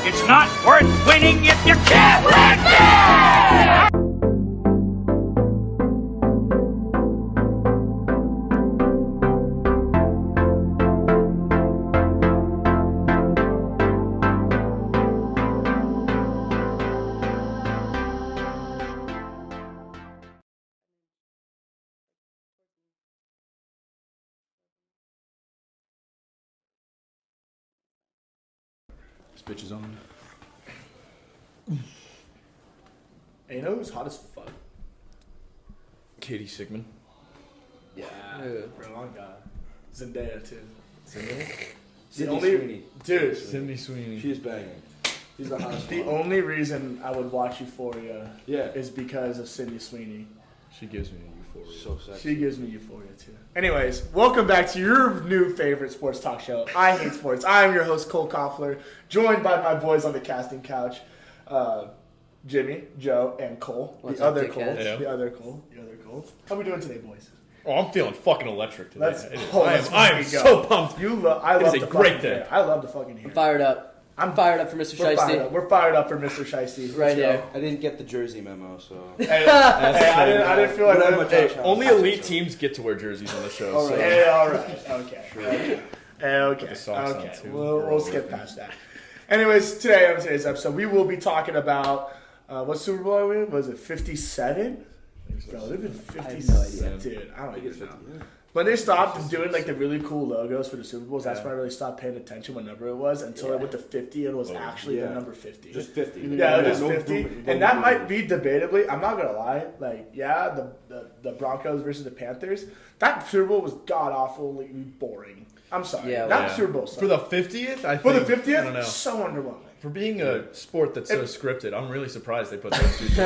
It's not worth winning if you can't win. This bitch is on. Hey, you know who's hot as fuck? Katie Sigmund. Yeah. Who? Ronga. Zendaya, too. Zendaya? The Sweeney. Dude, Cindy Sweeney. She's banging. She's the hottest the one. only reason I would watch Euphoria Yeah. is because of Sydney Sweeney. She gives me a euphoria. So sexy. She gives me euphoria, too. Anyways, welcome back to your new favorite sports talk show, I Hate Sports. I am your host, Cole Koffler, joined by my boys on the casting couch, Jimmy, Joe, and Cole. What's the up, other dickheads? Cole. Yeah. The other Cole. The other Cole. How we doing today, boys? Oh, I'm feeling fucking electric today. Let's I am so pumped. I love is a the great fucking day. hair. I love the fucking hair. Fired up. I'm fired up for Mr. We're fired Shiesty. up. We're fired up for Mr. Shiesty. Right here. I didn't get the jersey memo, so. Hey, I didn't feel like Whatever, that. Josh Hey, Allen. Only elite teams get to wear jerseys on the show. All so. right. hey, all right. Okay. Hey, okay. the socks on, Okay. too. We'll skip past that. Anyways, today on today's episode, we will be talking about what Super Bowl are we in? Was it 57? Bro, they've been 57. Dude, I don't even know. When they stopped doing like the really cool logos for the Super Bowls, that's when I really stopped paying attention what number it was until it went to 50. It was actually the number 50. Just 50. Yeah, it was No 50. improvement. And that might be debatably, I'm not going to lie, like, yeah, the Broncos versus the Panthers, that Super Bowl was god-awfully boring. I'm sorry. Yeah, that well, Super Bowl sucked. For the 50th? I For the think, 50th, I don't know. so underwhelming. For being a sport that's so scripted, I'm really surprised they put those two teams.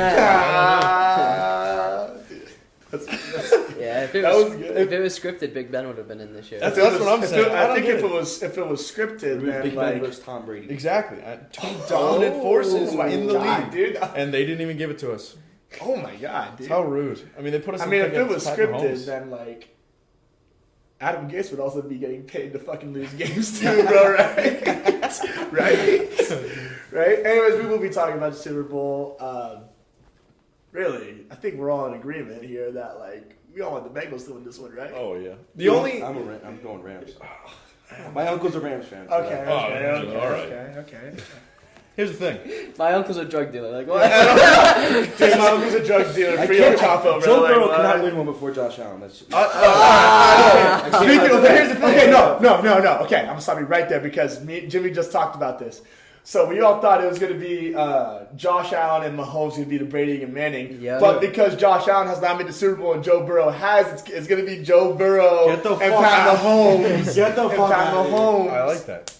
Yeah, if it That was, was good. if it was scripted, Big Ben would have been in this show. That's what I'm saying. I I don't think get if it. it was scripted, then Big Ben like... versus Tom Brady. Exactly. Two dominant forces my in the God, league. dude. And they didn't even give it to us. Oh my God, dude. How rude. I mean, they put us I in mean, the if thing it was against Pat scripted, Mahomes. then like Adam Gase would also be getting paid to fucking lose games too, bro. Right? Right? Anyways, we will be talking about the Super Bowl. Really, I think we're all in agreement here that like we all want the Bengals to win this one, right? Oh, yeah. I'm going Rams. My uncle's a Rams fan. so Okay. that- Okay. all right. Okay. Here's the thing. My uncle's a drug dealer. Like what? Dude, my uncle's a drug dealer. I Free can't. El Chapo, bro. Joe Like, Burrow what? cannot win one before Josh Allen. That's Speaking of, here's the thing. Okay, no. Okay, I'm gonna stop you right there because Jimmy just talked about this. So we all thought it was gonna be Josh Allen and Mahomes gonna be the Brady and Manning, Yeah. but because Josh Allen has not made the Super Bowl and Joe Burrow has, it's gonna be Joe Burrow Get the and fuck Pat out. Mahomes. Get the and fuck Pat out of here. Mahomes. I like that.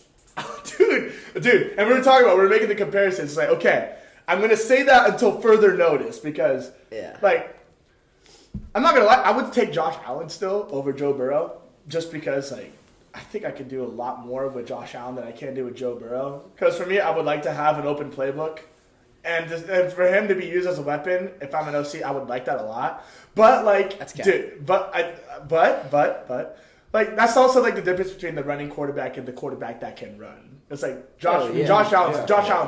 Dude, and we were making the comparisons. It's like, okay, I'm gonna say that until further notice because, Yeah. like, I'm not gonna lie, I would take Josh Allen still over Joe Burrow just because, like, I think I could do a lot more with Josh Allen than I can do with Joe Burrow. Because for me, I would like to have an open playbook, and for him to be used as a weapon, if I'm an OC, I would like that a lot. But like, That's cap. dude, but. Like, that's also, like, the difference between the running quarterback and the quarterback that can run. It's like, Josh Allen's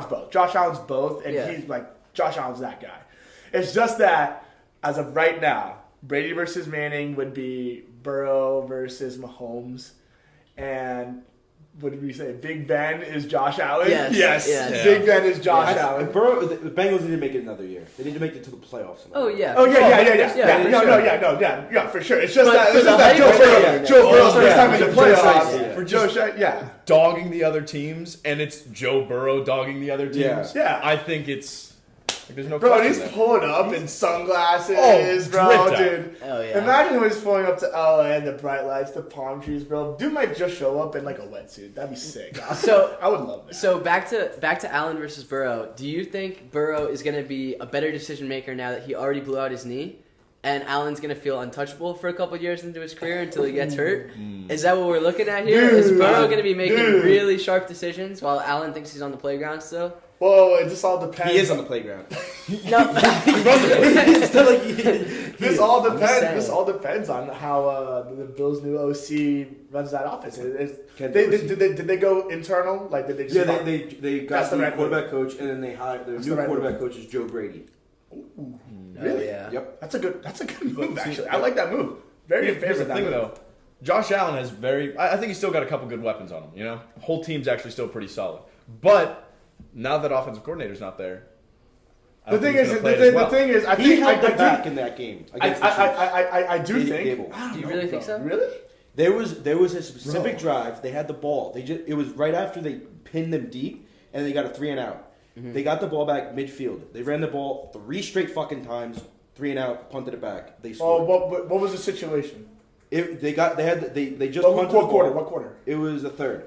both. Josh Allen's both, and Yeah. he's, like, Josh Allen's that guy. It's just that, as of right now, Brady versus Manning would be Burrow versus Mahomes, and what did we say? Big Ben is Josh Allen? Yes. Big Ben is Josh I- Allen. Burrow, the Bengals need to make it another year. They need to make it to the playoffs. Oh yeah. Oh yeah, Yeah, for sure. It's just But that, for it's the just that hype, Joe Burrow's yeah. first time in the playoffs. Yeah. For Joe, Dogging the other teams, and it's Joe Burrow dogging the other teams. Yeah. I think it's... Like, there's no bro, question he's there. pulling up in sunglasses, Oh, bro, dripped out. dude. Oh yeah. Imagine when he's pulling up to LA and the bright lights, the palm trees, bro. Dude might just show up in like a wetsuit. That'd be sick. So I would love that. So back to Allen versus Burrow. Do you think Burrow is going to be a better decision maker now that he already blew out his knee, and Allen's going to feel untouchable for a couple years into his career until he gets hurt? Is that what we're looking at here? Is Burrow going to be making really sharp decisions while Allen thinks he's on the playground still? Whoa, it just all depends. He is on the playground. No. This all I'm just depends. saying. This all depends on how the Bills' new OC runs that offense. Ken Did they go internal? Like, did they just Yeah, they got That's the the right quarterback coach, and then they hired their That's new the right quarterback coach is Joe Brady. Really? Yeah. Yep. That's a good move, actually. I like that move. Very in favor Here's of the that thing, move. though. Josh Allen has I think he's still got a couple good weapons on him. You know, the whole team's actually still pretty solid. But now that offensive coordinator's not there, I The don't thing think is, he's gonna play it as well. the thing is, I He think held them I back do. in that game against the Chiefs. I do He- think. Gable. I don't Do you know, really think bro. so? Really? There was a specific Bro. drive. They had the ball. It was right after they pinned them deep, and they got a 3-and-out. They got the ball back midfield. They ran the ball 3 straight fucking times, 3-and-out, punted it back. They Oh, scored. what was the situation? They just What punted the ball. quarter? What quarter? It was a third.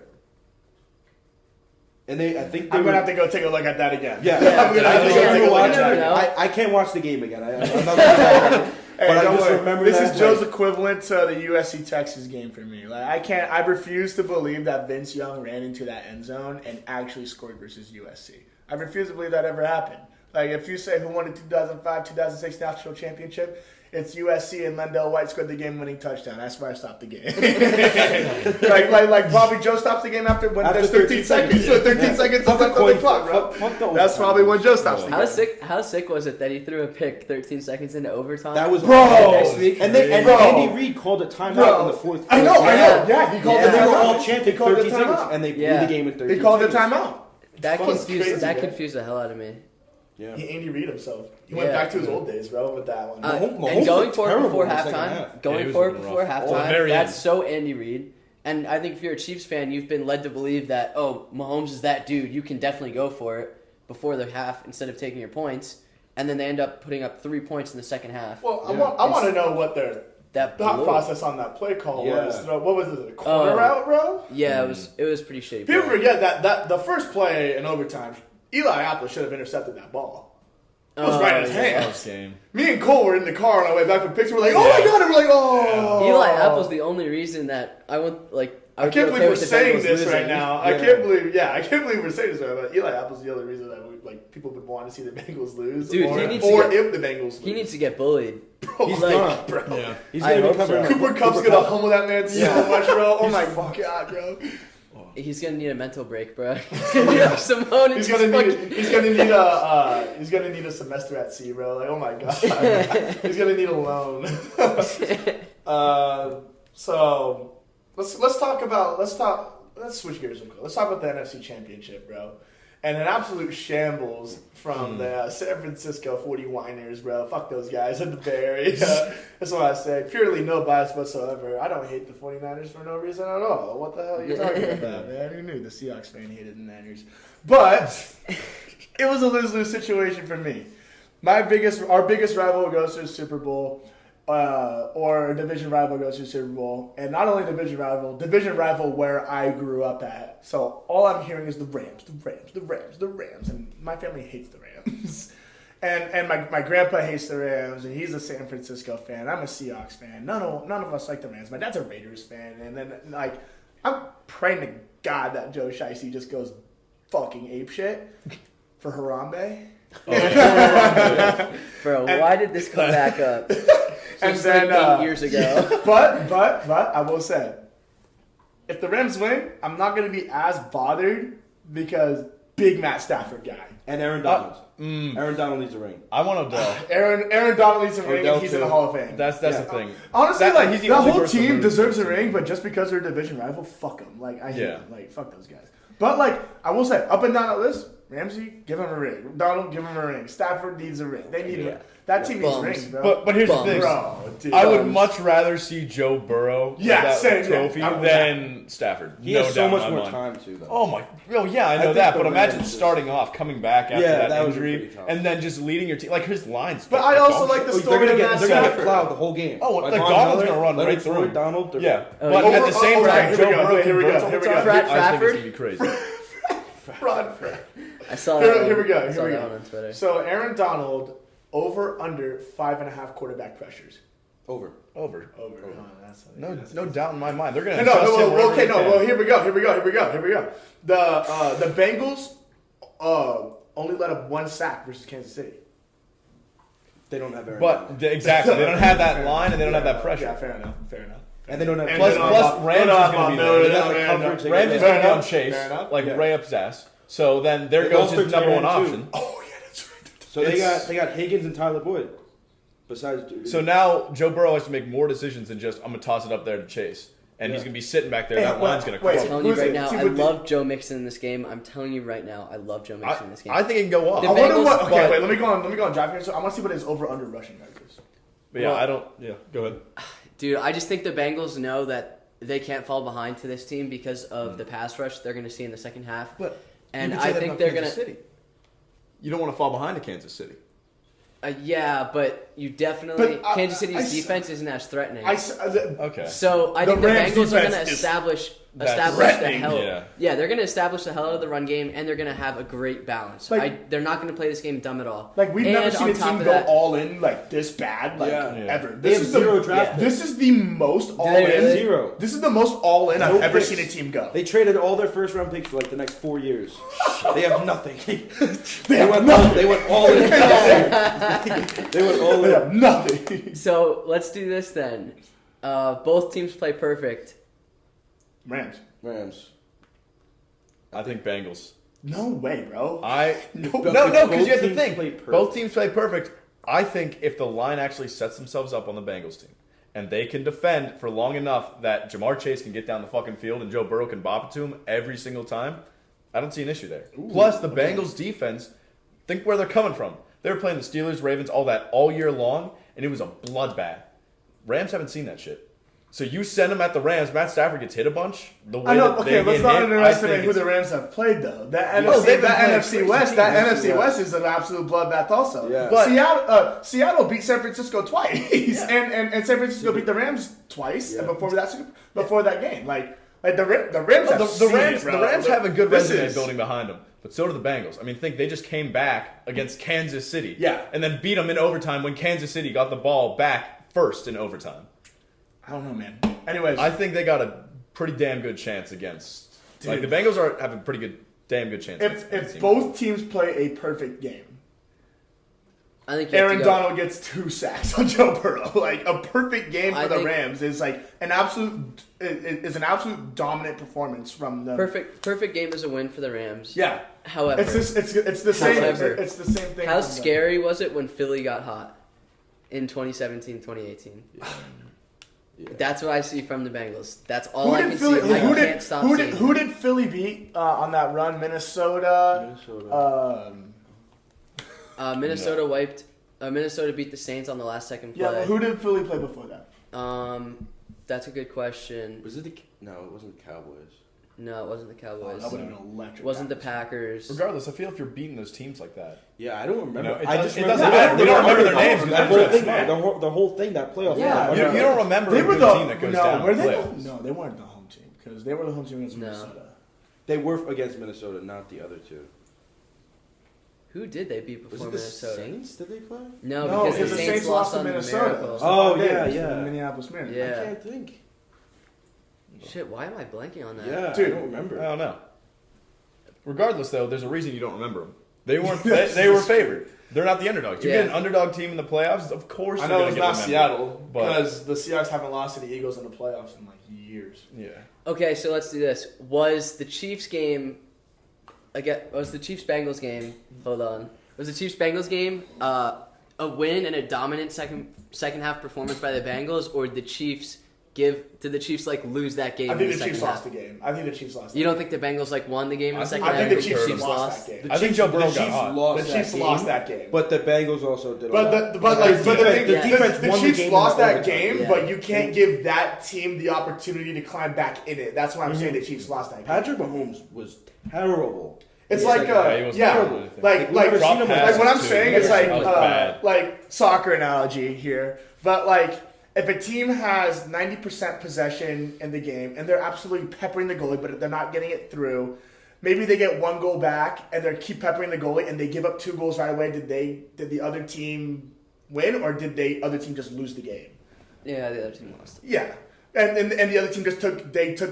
And I think they I'm were, gonna have to go take a look at that again. Yeah, I'm gonna have to go Yeah. take a look at You that never again. know. I can't watch the game again. I'm not gonna do that. Hey, But I don't just worry. remember This that, is Joe's like- equivalent to the USC Texas game for me. Like I refuse to believe that Vince Young ran into that end zone and actually scored versus USC. I refuse to believe that ever happened. Like if you say who won the 2005-2006 national championship, it's USC and Lendell White scored the game-winning touchdown. That's where I stopped the game. like probably Joe stops the game after when After there's 13 seconds. yeah. 13 seconds Fuck left the on the coin clock, flip. bro. Fuck the That's overtime. probably when Joe stops the game. How sick was it that he threw a pick 13 seconds into overtime? That was Bro. Next week. And Bro. Andy Reid called a timeout Bro. in the fourth. I know. Yeah. Yeah, he called Yeah. the And they were timeout. all He chanting called the 13 seconds, timeout. and they blew Yeah. the game in 13 He called the seconds. timeout. That That was confused crazy, that man. confused the hell out of me. Yeah. He Andy Reid himself. He went Yeah. back to his old days, bro, with that one. Mahomes And going looked for it terrible before in the second halftime, half. Yeah, he going was for it looking before rough. halftime, Very that's end. so Andy Reid. And I think if you're a Chiefs fan, you've been led to believe that, oh, Mahomes is that dude. You can definitely go for it before the half instead of taking your points. And then they end up putting up 3 points in the second half. Well, Yeah. I want to know what their That thought blew. process on that play call Yeah. was. What was it? A corner Oh. route, bro? Yeah, it was pretty shitty. People play. forget that the first play in overtime, Eli Apple should have intercepted that ball. It was Oh, right in his yeah. hands. Close game. Me and Cole were in the car on our way back from picture. We're like, oh my god! And we're like, oh. Eli Apple's the only reason that I would like. I would can't be believe okay we're with the saying Bengals this losing. right now. Yeah. I can't believe we're saying this right now. But Eli Apple's the only reason that people would want to see the Bengals lose, Dude, or, he needs to or get- if the Bengals lose. He needs to get bullied. Bro, He's like- gone. bro. Yeah. He's I gonna be hope covering so. Cooper Cup's gonna humble that man so Yeah. much, bro. Oh my god, bro. He's gonna need a mental break, bro. He's gonna need Simone. He's gonna need a semester at sea, bro. Like, oh my god, he's gonna need a loan. So let's switch gears real quick. Let's talk about the NFC Championship, bro. And an absolute shambles from the San Francisco 49ers, bro. Fuck those guys in the Bay Area. That's what I say. Purely no bias whatsoever. I don't hate the 49ers for no reason at all. What the hell are you talking about, man? Who knew the Seahawks fan hated the Niners? But it was a lose-lose situation for me. Our biggest rival goes to the Super Bowl, or a division rival goes to the Super Bowl, and not only division rival where I grew up at. So all I'm hearing is the Rams, and my family hates the Rams. And my grandpa hates the Rams, and he's a San Francisco fan. I'm a Seahawks fan. None of us like the Rams. My dad's a Raiders fan, and then like I'm praying to God that Joe Shiesty just goes fucking apeshit for Harambe. Bro, why did this come back up? And Just then, like 8 years ago. But I will say, if the Rams win, I'm not going to be as bothered because big Matt Stafford guy. And Aaron Donald. Aaron Donald needs a ring. I want Odell. Aaron Donald needs a ring, Odell and he's in the too. Hall of Fame. That's Yeah. the thing. Honestly, That- like he's the the only whole person team who- deserves a ring, but just because they're a division rival, fuck them. Like I hate Yeah. them. Like fuck those guys. But like I will say, up and down that list, Ramsey, give him a ring. Donald, give him a ring. Stafford needs a ring. They need Yeah. that team needs Bums. rings, bro. But here's Bums. the thing. Bro, dude. I would much rather see Joe Burrow with Yeah, that same, yeah. trophy I'm- than Stafford. He no has doubt so much in my more mind. time too, though. Oh my! Oh yeah, I know think that. the But imagine Rams is- starting off, coming back after Yeah, that, that would be injury, pretty tough. and then just leading your team. Like his lines. But I also like the Oh, story they're of gonna Matt get Stafford. plowed the whole game. Oh, like Von Donald's Miller, gonna run Leonard right through Floyd, him. Donald. they're- Yeah, Oh, but yeah. at the same Oh, time, here Joe we go. Burrow Here we go. converts all Here the we go. time. Frat I think Fafford? it's gonna be crazy. Rod. I saw that. Here we go. I saw Here we that one go. on Twitter. So Aaron Donald over under 5.5 quarterback pressures. Over. Over. That's No doubt in my mind. They're gonna. No, adjust him well, wherever okay, they no. can. Well, here we go. The Bengals only let up 1 sack versus Kansas City. They don't have Aaron. But exactly, they don't have that line and they don't have that Yeah, pressure. fair enough. and they don't have. And Plus, they don't plus have- Rams they is don't have going to be Miller, there. They got the fair coverage, enough. they Rams is Fair going to be on enough. Chase, Fair enough. like Yeah. Ray up's ass. So then there They goes lost his their number one tight end, option. Oh yeah, that's right. So they got Higgins and Tyler Boyd. Besides, So now Joe Burrow has to make more decisions than just I'm going to toss it up there to Chase, and he's Yeah. going to be sitting back there. Hey, That line's going to wait, I'm crumble. telling you Who's right it? now, See, I with the- love Joe Mixon in this game. I'm telling you right now, I love Joe Mixon in this game. I think it can go off. The I wonder Bengals- what. Okay, but- wait. Let me go on drive here. So I want to see what his over under rushing yards is. But yeah, Well- I don't. Yeah, go ahead. Dude, I just think the Bengals know that they can't fall behind to this team because of the pass rush they're going to see in the second half. But and you could say I that think about they're Kansas going to. City. You don't want to fall behind to Kansas City. Yeah, but you definitely. But Kansas City's I- defense isn't as threatening. Okay. So I The think the Rams Bengals are going to defense is establish That's the threatening, hell. yeah. They're going to establish the hell out of the run game, and they're going to have a great balance. Like- they're not going to play this game dumb at all. Like we've never And seen on a top team of go that- all in like this bad, like Yeah. Yeah. ever. They This have is zero the, draft This is the most all There in. is zero. This is the most all in I've No ever picks. seen a team go. They traded all their first round picks for like the next 4 years. They have nothing. They have nothing. They went all in. They went all They in. have nothing. So let's do this then. Both teams play perfect. Rams. Rams. I think Bengals. No way, bro. No, Both because you have to teams think. play perfect. Both teams play perfect. I think if the line actually sets themselves up on the Bengals team, and they can defend for long enough that Jamar Chase can get down the fucking field and Joe Burrow can bop it to him every single time, I don't see an issue there. Plus, the Bengals defense, think where they're coming from. They were playing the Steelers, Ravens, all that all year long, and it was a bloodbath. Rams haven't seen that shit. So you send them at the Rams, Matt Stafford gets hit a bunch. The way I know. that Okay, they let's get not hit, underestimate I who think the Rams have played though. That Oh, they've NFC, been that playing NFC crazy West, teams. that NFC NFC West is an absolute bloodbath also. Yeah. But Seattle beat San Francisco twice, and San Francisco beat the Rams twice Yeah. before that game. Like the Rams have the seen Rams, it, bro. the Rams have a good This resume is- building behind them, but so do the Bengals. I mean, think they just came back against Kansas City, Yeah. and then beat them in overtime when Kansas City got the ball back first in overtime. I don't know, man. Anyways, I think they got a pretty damn good chance against. Like the Bengals have a pretty good, damn good chance. against any if team. both teams play a perfect game, I think you have Aaron to go- Donald gets 2 sacks on Joe Burrow. Like a perfect game for I the think- Rams is like an absolute is an absolute dominant performance from them. Perfect game is a win for the Rams. Yeah. However, It's the same. However, It's the same thing. how from them. scary was it when Philly got hot in 2017, 2018? That's what I see from the Bengals. That's all Who I did can Philly? see. I Who can't did? stop Who seeing did? it. Who did Philly beat on that run? Minnesota. Minnesota wiped. Minnesota beat the Saints on the last second play. Yeah. But who did Philly play before that? That's a good question. Was it the? No, it wasn't the Cowboys. No, it wasn't the Cowboys. That would have been electric. It wasn't the Packers. Regardless, I feel if you're beating those teams like that, Yeah, I don't remember. You know, it I does- just it remember doesn't matter. We don't remember their names. The whole thing, Yeah. the whole thing, that playoff. Yeah. run. you don't remember They a were good the team that goes no. down. Were in they? playoffs. No, they weren't the home team because they were the home team against No. Minnesota. They were against Minnesota, not the other two. Who did they beat Was before it the Minnesota? Saints? Did they play? No, No, because the Saints lost to on the Minnesota. Miracle. Oh, They yeah, did, yeah. the Minneapolis Miracle. Yeah. I can't think. Shit, why am I blanking on that? Yeah, Dude. I don't remember. I don't know. Regardless, though, there's a reason you don't remember them. They weren't. They were favored. They're not the underdogs. You Yeah. get an underdog team in the playoffs, of course. I you're know gonna it's get not remembered. Seattle but because the Seahawks haven't lost to the Eagles in the playoffs in like years. yeah. Okay, so let's do this. Was the Chiefs game? Was the Chiefs Bengals game? Hold on. Was the Chiefs Bengals game a win and a dominant second half performance by the Bengals, or did the Chiefs like lose that game? I in think the the second Chiefs half? lost the game. I think the Chiefs lost. You don't think the Bengals like won the game in the second I half? think the or Chiefs lost that game. I think Joe Burrow the got Chiefs hot. lost The Chiefs that lost game, that game. but the Bengals also did. But a lot. the defense the won the Chiefs game in lost that overtime. game, Yeah. but you can't give that team the opportunity to climb back in it. That's why I'm saying the Chiefs lost that game. Patrick Mahomes was terrible. It's in like the second he was yeah, terrible, I think. like We've never seen him like what I'm too. saying Never is like seen him. That was bad. like soccer analogy here, but like if a team has 90% possession in the game and they're absolutely peppering the goalie, but they're not getting it through. Maybe they get 1 goal back and they keep peppering the goalie and they give up 2 goals right away. Did the other team win or did the other team just lose the game? Yeah, the other team lost. Yeah, and the other team just took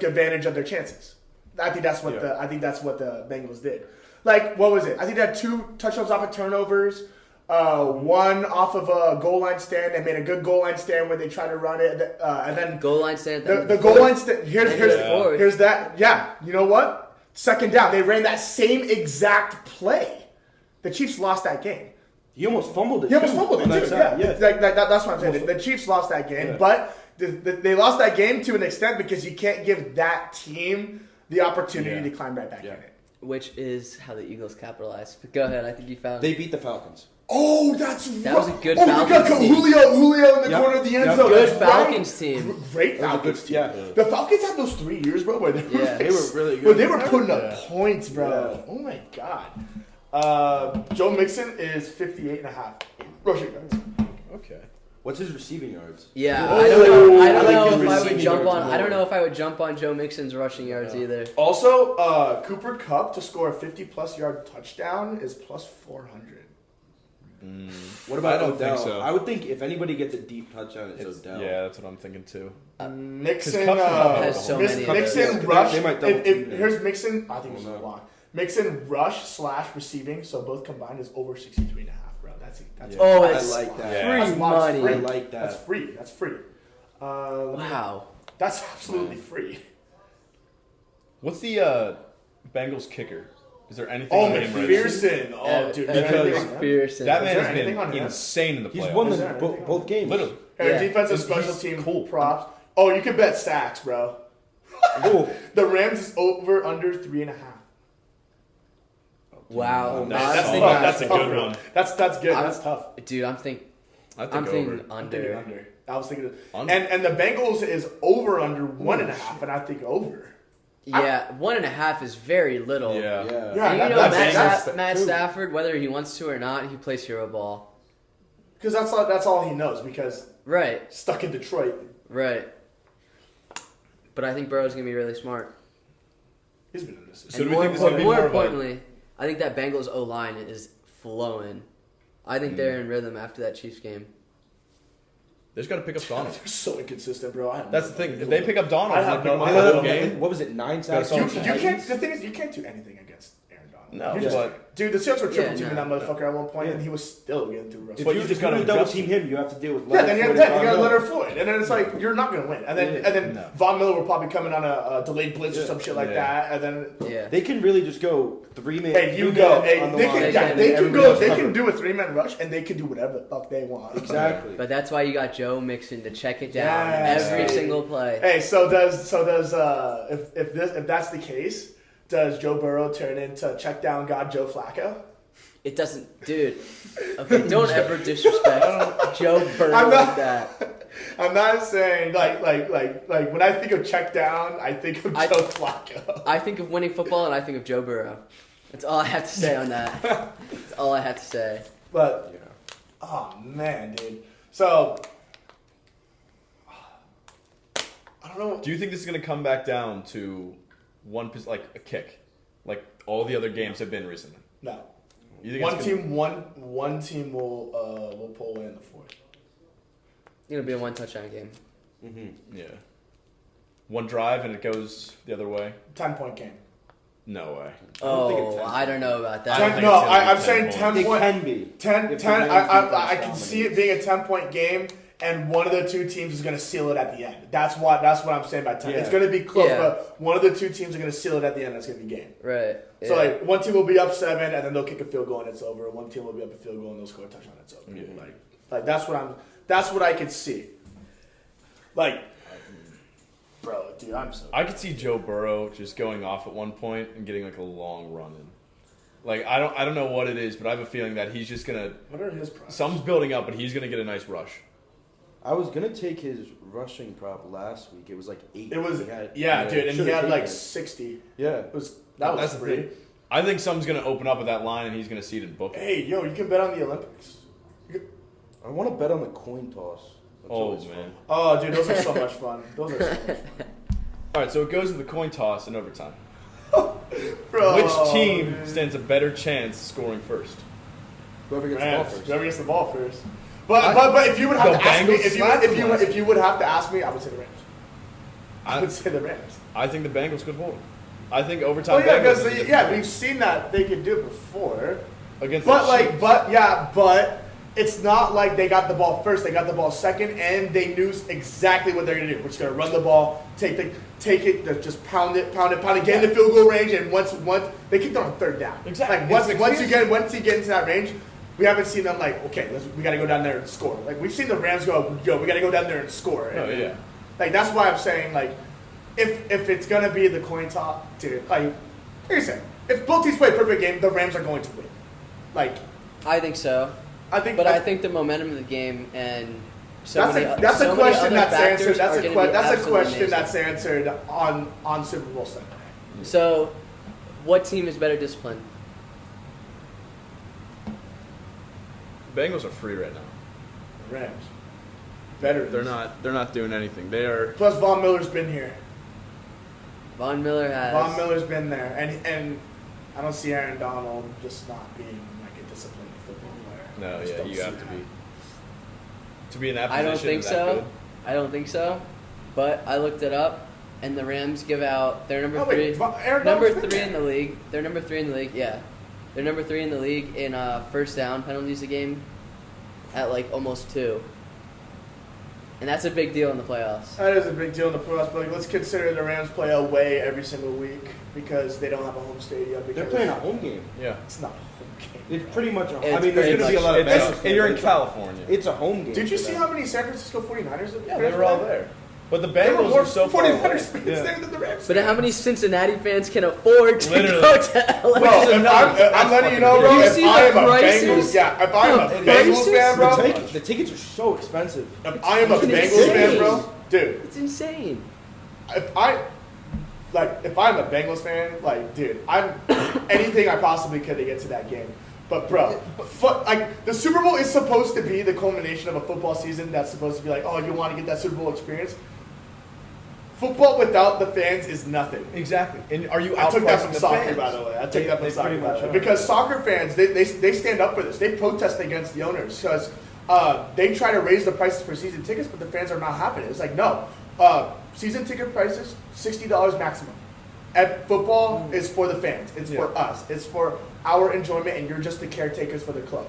advantage of their chances. I think that's what the Bengals did. Like what was it? I think they had 2 touchdowns off of turnovers. one off of a goal line stand. They made a good goal line stand when they tried to run it, and then Goal line stand. the goal line stand. fourth. Here's that. Yeah, you know what? Second down, they ran that same exact play. The Chiefs lost that game. He almost fumbled it. He almost too. fumbled it On too. that Yeah, side, that's what I'm saying. The Chiefs lost that game, Yeah. but they lost that game to an extent because you can't give that team the opportunity to climb right back in it. Which is how the Eagles capitalized. But go ahead. I think you found. They beat the Falcons. Oh, that's That was a good Oh, my God, Falcons team. Julio in the Yep. corner of the end Yep. zone. Good That's right. Falcons team. Great That was a Falcons good- team. yeah. The Falcons had those 3 years, bro, where they were, Yeah, they were really good. Where they were putting Yeah. up points, bro. Yeah. Oh my God. Joe Mixon is 58.5 rushing yards. Okay. What's his receiving yards? Yeah, Oh, I don't know. I don't I like know his if I would receiving jump yards on. I more. don't know if I would jump on Joe Mixon's rushing yards either. Also, Cooper Kupp to score a 50-plus yard touchdown is plus 400. What about I don't Odell? think so. I would think if anybody gets a deep touchdown, it's Odell. Yeah, that's what I'm thinking too. Mixon, Kupp's has so many of Mixon those. rush. They might double team him. Here's Mixon. I think it's a No. block. Mixon rush / receiving. So both combined is over 63.5, bro. That's Yeah. Oh, I it's like that. Yeah. free That's lots money. free. I like that. That's free. That's free. Wow. That's absolutely free. What's the Bengals kicker? Is there anything Oh, on him right now? McPherson. Oh, dude. because McPherson. That Is man there has anything on been him? insane in the playoffs. He's won Is the, there anything on both games. Literally. Hey, Yeah. defensive He's special team cool. props. Oh, you can bet sacks, bro. Oh, The Rams is over under 3.5. Wow. Nice. I'm That's thinking- tough. That's a tough, good bro. one. That's good. That's tough. Dude, I'm I think thinking over. I'm thinking under. under. I was thinking Under. and the Bengals is over under 1.5, and I think over. Yeah, 1.5 is very little. Yeah. yeah. Yeah, And you know that's Matt true. Stafford, whether he wants to or not, he plays hero ball. Because that's all he knows. Because Right, stuck in Detroit, right. But I think Burrow's gonna be really smart. he's been in this. So And do we think this is gonna be more more of a- importantly, I think that Bengals O line is flowing. I think they're in rhythm after that Chiefs game. They just got to pick up Donald. They're so inconsistent, bro. I have That's no the thing. idea. If they pick up Donald, I they have pick him no up idea. the whole game. What was it? 9 sacks? Got You some- can't. The thing is, you can't do anything against Aaron Donald. No, You just but- can't. Dude, the Seahawks were triple Yeah, teaming no. that motherfucker at one point, and he was still getting through Russell. If But you you just just gotta want to double adjust team him, you have to deal with. Yeah, then you Leonard got Floyd and Von Leonard Miller. Floyd, and then it's like you're not gonna win. And then No. Von Miller will probably come in on a delayed blitz or some shit like Yeah. that, and then Yeah. They can really just go 3-man. hey, you 3 go. man Hey, on the they line. can, They yeah, can- they can everybody go. else They covered. can do a 3-man rush, and they can do whatever the fuck they want. Exactly. But that's why you got Joe Mixon to check it down Yes. every single play. Hey, so does if that's the case, does Joe Burrow turn into check down god Joe Flacco? It doesn't, dude. Okay, don't ever disrespect Joe Burrow I'm not- like that. I'm not saying like when I think of check down, I think of I- Joe Flacco. I think of winning football and I think of Joe Burrow. That's all I have to say on that. That's all I have to say. But Yeah. oh man, dude. So I don't know. Do you think this is going to come back down to like a kick, like all the other games have been recently? No. You think One it's gonna- team, one team will pull away in the fourth. It'll be a one touchdown game. Yeah. One drive and it goes the other way. 10-point game. No way. think it's Oh, 10. I don't know about I don't that. think No, it's gonna be I'm 10 saying points. 10 It point. can be. 10, If the 10 Rams I defense can see it dominates. being a 10-point game, and one of the two teams is going to seal it at the end. That's what I'm saying by 10. Yeah. It's going to be close, Yeah. but one of the two teams are going to seal it at the end. That's going to be game. Right. So yeah. like one team will be up 7, and then they'll kick a field goal and it's over. One team will be up a field goal and they'll score a touchdown and it's over. Yeah. Like that's what I could see. Like, bro, dude, I'm so. I could see Joe Burrow just going off at one point and getting like a long run in. Like I don't know what it is, but I have a feeling that he's just gonna What are his prices? something's building up, but he's gonna get a nice rush. I was gonna take his rushing prop last week. It was like 8. It was He had- yeah, dude, and he should've had taken like it. 60. Yeah. It was that was That's the free. thing. I think something's gonna open up at that line, and he's gonna see it and book it. Hey, yo, you can bet on the Olympics. I want to bet on the coin toss. That's Oh always man! fun. Oh, dude, those are so much fun. Those are so much fun. All right, so it goes to the coin toss in overtime. Bro, Which team man. stands a better chance scoring first? Whoever gets the ball Rams. first. Whoever gets the ball first. But if you would have The to ask me, Bengals slapped them last if you would have to ask me, I would say the Rams. I I, would say the Rams. I think the Bengals could hold them. I think Oh overtime. yeah, Bengals because is a different yeah, game. we've seen that they could do it before. against But the like, Chiefs. but it's not like they got the ball first. They got the ball second, and they knew exactly what they're gonna do. We're just gonna run the ball, take it, just pound it, get in the field goal range, and once they kicked it on third down. Exactly. Like once you get into that range, we haven't seen them like, okay, we got to go down there and score. Like we've seen the Rams go, we got to go down there and score. Oh, And yeah. Like that's why I'm saying like, if it's gonna be the coin toss, dude, like you said, if both teams play a perfect game, the Rams are going to win. Like I think so. I think, But I think the momentum of the game and that's a question that's answered. That's a question that's answered on Super Bowl Sunday. So, what team is better disciplined? The Bengals are free right now. Rams, veterans. They're not doing anything. They are. Plus Von Miller's been here. Von Miller has. Von Miller's been there, and I don't see Aaron Donald just not being like a disciplined football player. No, I just yeah, don't you see have that. to be in that position. I don't think that so. good. I don't think so. But I looked it up, and the Rams give out. They're number Oh, wait, three. Aaron Number Donald's been 3 there. in the league. They're number 3 in the league. Yeah, they're number 3 in the league in first down penalties a game, at like almost 2. And that's a big deal in the playoffs. That is a big deal in the playoffs, but like, let's consider the Rams play away every single week because they don't have a home stadium. They're Because playing a home game. Yeah. It's not a home game. It's pretty much a It's I mean, there's pretty going to be a much- lot of It's- Bengals fans, you're in but it's a- California. It's a home game. Did you for see them. how many San Francisco 49ers? Yeah, they were all there. But the There were Bengals more are so far away. 49ers fans Yeah. there than the Rams. But how many Cincinnati fans can afford to Literally. go to LA? Bro, if I'm letting you know, bro. You If see the I am a prices? Bengals, if I am a The Bengals prices? fan, bro. The tickets are so expensive. If I am a It's Bengals fan, insane. bro, dude. It's insane. If I'm a Bengals fan, like, dude, I'm anything I possibly could to get to that game. But bro, like the Super Bowl is supposed to be the culmination of a football season. That's supposed to be like, oh, you want to get that Super Bowl experience. Football without the fans is nothing. Exactly. And are you I took that outpricing from the soccer, fans? by the way. I took that from they soccer, pretty by the much way. are. Because soccer fans, they stand up for this. They protest against the owners because they try to raise the prices for season tickets, but the fans are not having it. It's like, no. Season ticket prices, $60 maximum. And football is for the fans. It's for us. It's for our enjoyment, and you're just the caretakers for the club.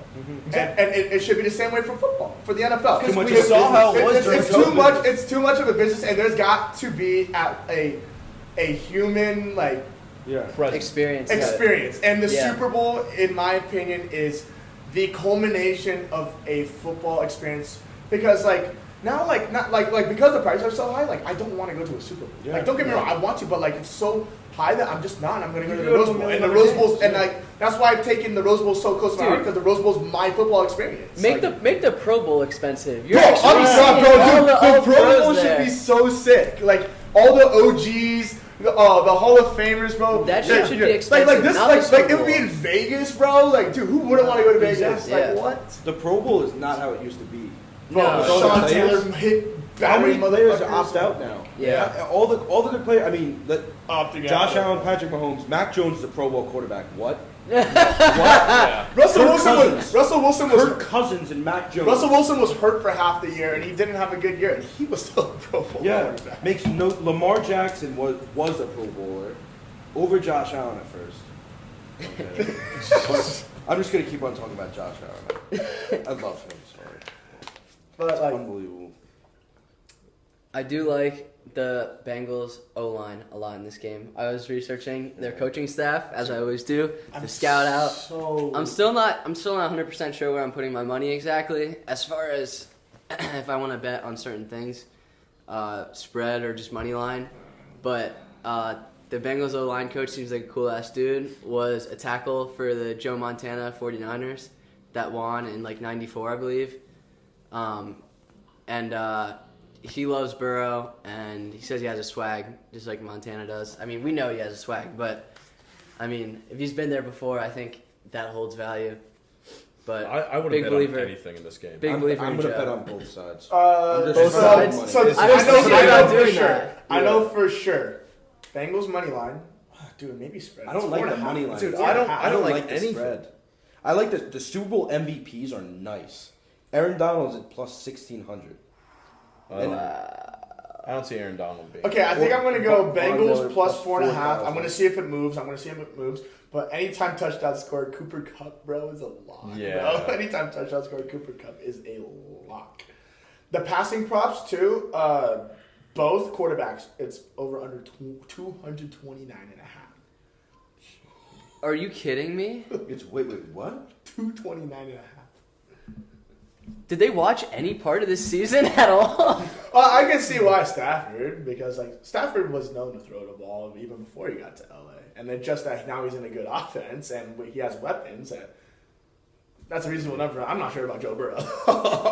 And it should be the same way for football, for the NFL. Because we Because saw how it was during it's too COVID. much. It's too much of a business, and there's got to be a human like Yeah. Experience. experience. And the Yeah. Super Bowl, in my opinion, is the culmination of a football experience. Because because the prices are so high, like I don't want to go to a Super Bowl. Yeah. Like don't get me wrong, I want to, but like it's so high that I'm just not. And I'm going to go to the go Rose to Bowl, a and the million Rose Bowl's, games, and yeah. like that's why I've taken the Rose Bowl so close to my heart Dude. because the Rose Bowl's my football experience. Make Like, the Pro Bowl expensive. You're Bro, actually I'm seeing sorry, bro, all dude. the The Pro pros Bowl should there. be so sick. Like all the OGs, the Hall of Famers, bro. That shit should be Like expensive, this, not the like Super it would be Bowl. in Vegas, bro. Like, dude, who wouldn't want to go to Vegas? Exactly, Like yeah. what? The Pro Bowl is not how it used to be. Bro, No. With all the Sean players. Taylor hit How battery many players motherfuckers. opt out now? Yeah. All the good players. I mean, Opting Josh out. Allen, Patrick Mahomes, Mac Jones is a Pro Bowl quarterback. What? Yeah. Russell Kirk Wilson Cousins. was Kirk Cousins and Mac Jones. Russell Wilson was hurt for half the year, and he didn't have a good year, and he was still a Pro Bowl Yeah, quarterback. makes no. Lamar Jackson was a Pro Bowler over Josh Allen at first. Okay. But I'm just gonna keep on talking about Josh Allen. I love him. Sorry, But like, unbelievable. I do like the Bengals O-line a lot in this game. I was researching their coaching staff, as I always do, to scout out. So I'm still not 100% sure where I'm putting my money exactly. As far as if I want to bet on certain things, spread or just money line. But the Bengals O-line coach seems like a cool ass dude. Was a tackle for the Joe Montana 49ers that won in like '94, I believe. He loves Burrow, and he says he has a swag, just like Montana does. I mean, we know he has a swag, but, I mean, if he's been there before, I think that holds value. But I would big have bet believer. on anything in this game. Big believer I'm in gonna Joe. bet on both sides. so, just sides? money. so I was thinking I about know for doing sure. that. I know for sure. Bengals money line. Dude, maybe spread. I don't It's like 4.5. the money line. Dude, It's I don't- 4.5. I don't like the anything. spread. I like the Super Bowl MVPs are nice. Aaron Donald's at plus 1,600. I don't see Aaron Donald being. Okay, I think I'm going to go Von Miller Bengals plus plus 4.5. I'm 4,000. going to see if it moves. I'm going to see if it moves. But anytime touchdown scored, Cooper Kupp, bro, is a lock. Yeah. Bro. Anytime touchdown scored, Cooper Kupp is a lock. The passing props too. Both quarterbacks, it's over under 229 and a half. Are you kidding me? It's wait, what? 229 and a half. Did they watch any part of this season at all? Well, I can see why Stafford, because like Stafford was known to throw the ball even before he got to LA, and then just that now he's in a good offense and he has weapons. And that's a reasonable number. I'm not sure about Joe Burrow.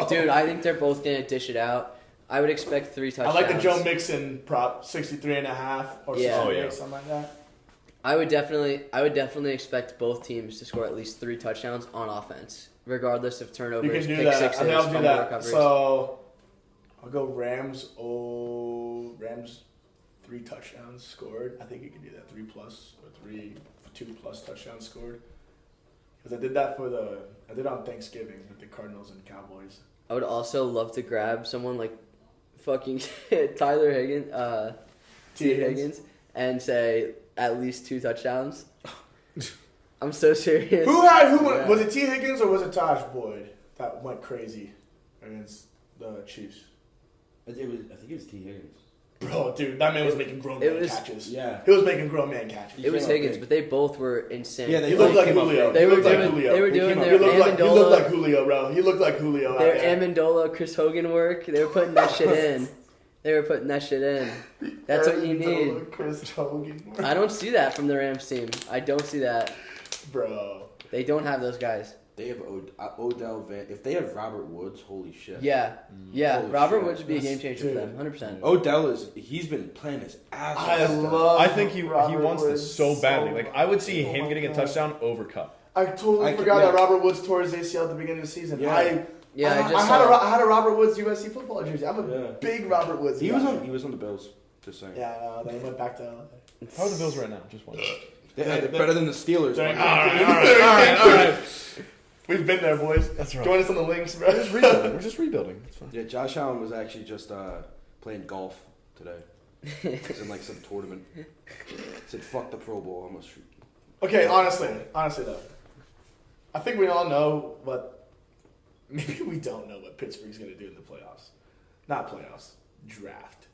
Dude, I think they're both gonna dish it out. I would expect 3 I touchdowns. like the Joe Mixon prop, 63 and a half or Yeah. 68, Oh, yeah. something like that. I would definitely expect both teams to score at least 3 touchdowns on offense, regardless of turnovers, You can do pick that. sixes, I think I'll do fumble that. recoveries. So I'll go Rams. Oh, Rams 3 touchdowns scored. I think you can do that 3 plus or 2 plus touchdowns scored. Because I did that I did on Thanksgiving with the Cardinals and Cowboys. I would also love to grab someone like fucking Tyler Higgins, T. Higgins, and say at least 2 touchdowns. I'm so serious. Who Yeah. was it? T. Higgins or was it Taj Boyd that went crazy against the Chiefs? I think it was T. Higgins. Bro, dude, that man was making grown man catches. Yeah. He was making grown man catches. It was came out Higgins, big. but they both were insane. Yeah, He looked like came out Julio. big. They He were looked like doing. Julio. They were He doing came out- their He looked Amendola, like Julio, bro. He looked like Julio. out their there. Amendola, Chris Hogan work. They were putting that shit in. They were putting that shit in. That's what you Amendola, need. Chris Hogan. I don't see that from the Rams team. I don't see that. Bro. They don't have those guys. They have Odell Van. If they have Robert Woods, holy shit. Yeah, Holy Robert shit. Woods would be a game changer for Dude. them, 100%. Odell he's been playing his ass off. I think he Robert wants Woods this so badly. Like I would see much. him Oh getting my a God. touchdown over Cup. I totally I forgot could- that Robert Woods tore his ACL at the beginning of the season. Yeah. I just had saw I had a Robert Woods USC football jersey. I'm a Yeah. big Robert Woods He guy. was on the Bills. Just saying. Yeah, no, then he went back to LA. How are the Bills right now? Just one. They're better than the Steelers. Dang. man. All right. We've been there, boys. That's right. Join us on the links, bro. We're just rebuilding. It's fine. Yeah, Josh Allen was actually just playing golf today. He's in like some tournament. Said fuck the Pro Bowl. I'm gonna shoot. Okay, honestly though, I think we all know what. Maybe we don't know what Pittsburgh's gonna do in the playoffs. Not playoffs, draft.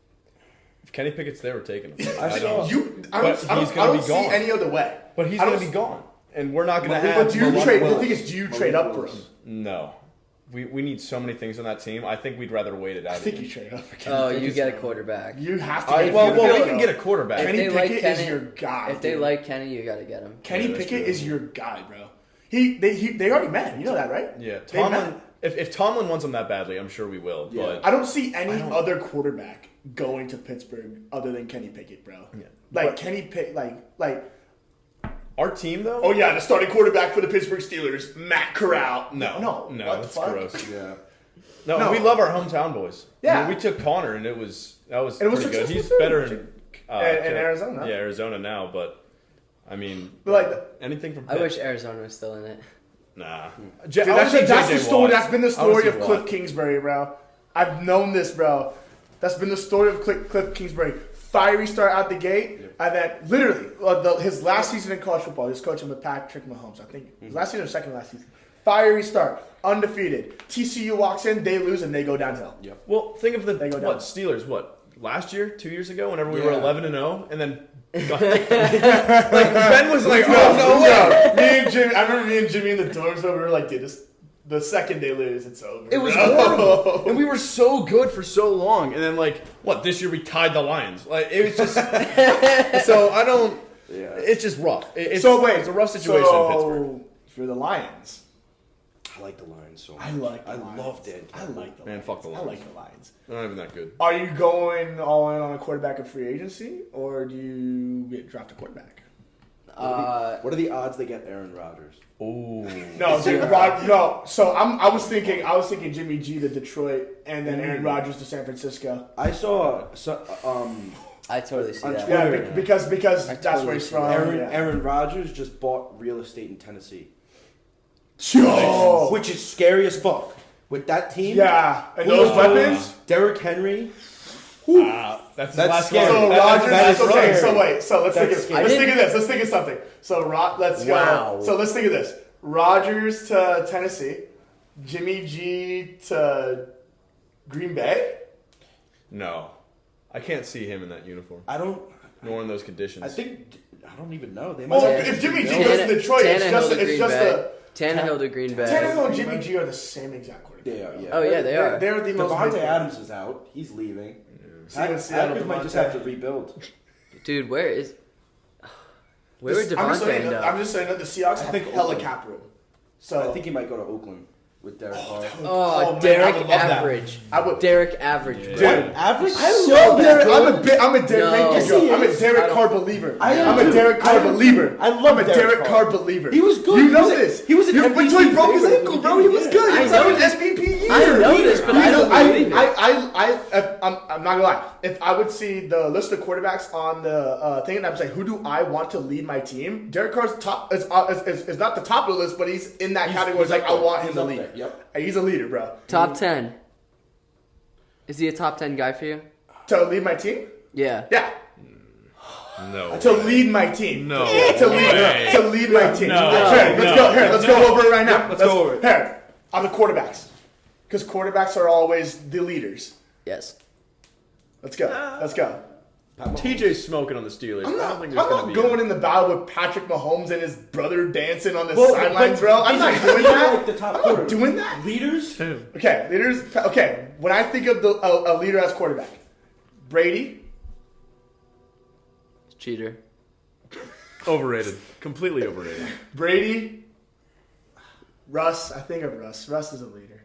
If Kenny Pickett's there, we're taking him. I I saw- don't. I But don't he's gonna be see gone. any other way. But he's I going don't to be gone, and we're not going to have. But do you Malik trade? The Willis. thing is, do you trade up for him? No, we need so many things on that team. I think we'd rather wait it out. I think again. you trade up for Kenny Oh, Pickett. you get a quarterback. You have to. I, get well, Kenny we Pickett, can though. get a quarterback. If Kenny they like Pickett is Kenny- your guy. If they dude. like Kenny, you gotta get him. Kenny Yeah, that's Pickett true. is your guy, bro. They already met. You know that, right? Yeah, They Tomlin. met. If Tomlin wants him that badly, I'm sure we will. Yeah. But I don't see any I don't- other quarterback going to Pittsburgh other than Kenny Pickett, bro. Yeah. Like But- Kenny Pickett, like. our team, though. Oh yeah, the starting quarterback for the Pittsburgh Steelers, Matt Corral. No, what the that's fuck? gross. Yeah. No, No. we love our hometown boys. Yeah. I mean, we took Connor, and that was And it was pretty good. successful He's too. better in In Arizona. Yeah, Arizona now, but I mean, But, like, anything from I Pitt. wish Arizona was still in it. Nah, Dude, I would say that's the JJ story. Watt. That's been the I would story say of Watt. Cliff Kingsbury, bro. I've known this, bro. That's been the story of Cliff Kingsbury. Fiery start out the gate, and then literally his last season in college football, he was coaching with Patrick Mahomes. I think his last season or second last season. Fiery start, undefeated. TCU walks in, they lose, and they go downhill. Yep. Well, think of the They go down. what Steelers? What last year, 2 years ago, whenever we were Yeah. 11-0, and then like Ben was like, "Oh no way!" Me and Jimmy, I remember me and Jimmy in the dorms, though, we were like, dude, the second they lose, it's over. It was bro. horrible, and we were so good for so long, and then like, what? This year we tied the Lions. Like it was just. So I don't. Yeah. It's just rough. It's, So wait, it's a rough situation in Pittsburgh. for the Lions. I like the Lions so much. I like the I Lions. love Dan I Campbell. like the Man, Lions. fuck the I Lions. like the Lions. They're not even that good. Are you going all in on a quarterback in free agency, or do you draft a quarterback? What are the odds they get Aaron Rodgers? Oh. No, dude, no. So I was thinking Jimmy G to Detroit, and then Aaron Rodgers to San Francisco. I saw I totally see On that. Yeah, Twitter. because that's totally where he's see from. Aaron Rodgers just bought real estate in Tennessee, Yo. which is scary as fuck. With that team, Yeah, and Julio those weapons. Jones, Derrick Henry, That's That's scary. So That- Rodgers. that is Okay, scary. so wait. So let's think That's of scary. let's think of this. Let's think of something. So let's go. Wow. So let's think of this. Rodgers to Tennessee, Jimmy G to Green Bay. No, I can't see him in that uniform, I don't. nor in those conditions. I think I don't even know. They might. Well, have if Jimmy G Tannehill- goes to Detroit, it's Tannehill to just Green Bay. a Tannehill to Green Bay. Tannehill and Jimmy G are the same exact quarterback. They are. Yeah. Oh yeah, they are. They're the most. Devontae Adams is out. He's leaving. Steven Seattle, Packers might just Devontae. have to rebuild. Dude, where would I'm just Devontae saying end that- up? I'm just saying that the Seahawks have think hella Oakland. cap room. So I think he might go to Oakland with Derek Carr. Oh, man, I Derek would love that. Average. I would. Derek Average. Yeah. bro. Dude, Average. I love Derek. I'm a Derek. No. Thank Yes, you, he Joe. I'm a is. Derek Carr believer. I am I'm a too. Derek Carr I am too. believer. I love I'm a Derek Derek Carr. Carr believer. He was good. You He know was a- this. he was an Until he MVP broke his favorite. ankle, bro. He was good. He I was know having an this. SVP year. I know this, but I don't believe it. I'm not gonna lie. If I would see the list of quarterbacks on the thing, and I'm saying, who do I want to lead my team? Derek Carr's top is not the top of the list, but he's in that category. It's he's like up I there. want him He's to up lead. there. Yep. He's a leader, bro. Top 10. Is he a top 10 guy for you? To lead my team? Yeah. Yeah. no. To lead my team. No To lead, way. to lead my team. No. Here, let's go. Here, let's go over it right now. Let's go over it. Here, on the quarterbacks, because quarterbacks are always the leaders. Yes. Let's go. Let's go. TJ's smoking on the Steelers. I'm I not, don't think there's I'm gonna not be going in the battle with Patrick Mahomes and his brother dancing on the Well, sidelines, but bro. I'm these not are doing that. like the top I'm quarter. not doing that. Leaders. Okay, leaders. Okay, when I think of a leader as quarterback, Brady, Cheater. overrated. Completely overrated. Brady, Russ. I think of Russ. Russ is a leader.